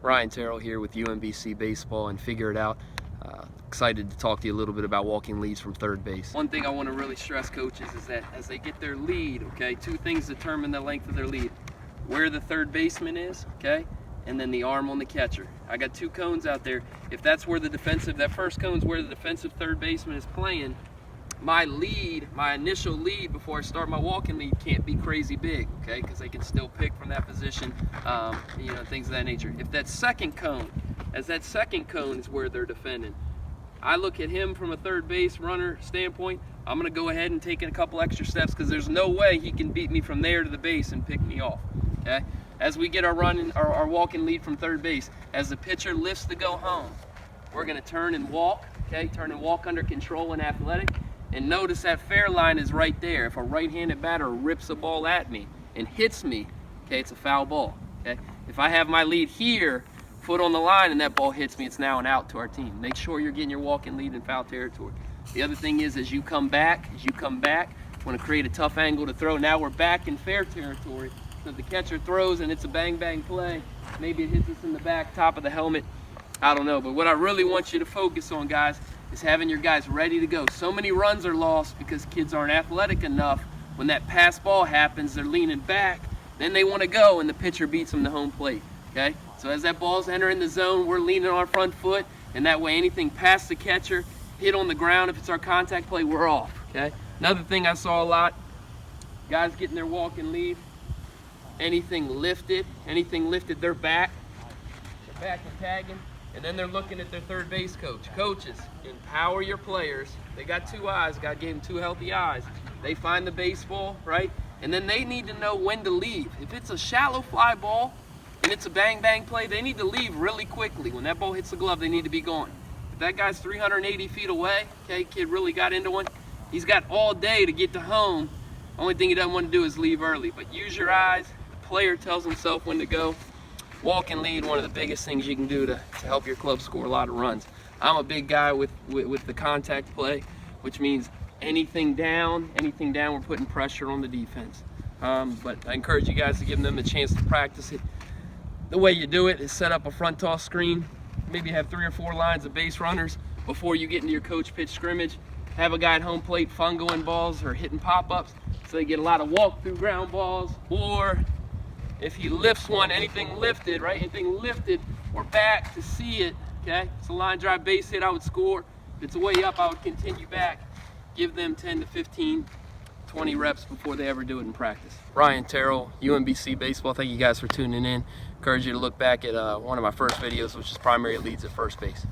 Ryan Terrill here with UMBC Baseball and Figure It Out. Excited to talk to you a little bit about walking leads from third base. One thing I want to really stress, coaches, is that as they get their lead, okay, two things determine the length of their lead. Where the third baseman is, okay, and then the arm on the catcher. I got two cones out there. If that's where that first cone's where the defensive third baseman is playing, my lead, my initial lead before I start my walking lead can't be crazy big, okay, because they can still pick from that position, things of that nature. If that second cone, as that second cone is where they're defending, I look at him from a third base runner standpoint, I'm going to go ahead and take a couple extra steps because there's no way he can beat me from there to the base and pick me off, okay? As we get our walking lead from third base, as the pitcher lifts to go home, we're going to turn and walk, okay? Turn and walk under control and athletic. And notice that fair line is right there. If a right-handed batter rips a ball at me and hits me, okay, it's a foul ball, okay? If I have my lead here, foot on the line, and that ball hits me, it's now an out to our team. Make sure you're getting your walking lead in foul territory. The other thing is, as you come back, want to create a tough angle to throw. Now we're back in fair territory. So the catcher throws and it's a bang-bang play. Maybe it hits us in the back, top of the helmet. I don't know, but what I really want you to focus on, guys, is having your guys ready to go. So many runs are lost because kids aren't athletic enough. When that pass ball happens, they're leaning back, then they want to go and the pitcher beats them to home plate, okay? So as that ball's entering the zone, we're leaning on our front foot, and that way anything past the catcher, hit on the ground, if it's our contact play, we're off, okay? Another thing I saw a lot, guys getting their walking lead, anything lifted, they're back and tagging. And then they're looking at their third base coach. Coaches, empower your players. They got two eyes. God gave them two healthy eyes. They find the baseball, right? And then they need to know when to leave. If it's a shallow fly ball and it's a bang-bang play, they need to leave really quickly. When that ball hits the glove, they need to be gone. If that guy's 380 feet away, okay, kid really got into one, he's got all day to get to home. Only thing he doesn't want to do is leave early. But use your eyes. The player tells himself when to go. Walking lead, one of the biggest things you can do to help your club score a lot of runs. I'm a big guy with the contact play, which means anything down, we're putting pressure on the defense. But I encourage you guys to give them a chance to practice it. The way you do it is set up a front toss screen, maybe have 3 or 4 lines of base runners before you get into your coach pitch scrimmage. Have a guy at home plate fungoing balls or hitting pop-ups so they get a lot of walk-through ground balls, or if he lifts one, anything lifted, right? Anything lifted, we're back to see it, okay? It's a line drive base hit, I would score. If it's a way up, I would continue back. Give them 10 to 15, 20 reps before they ever do it in practice. Ryan Terrill, UMBC Baseball. Thank you guys for tuning in. Encourage you to look back at one of my first videos, which is primary leads at first base.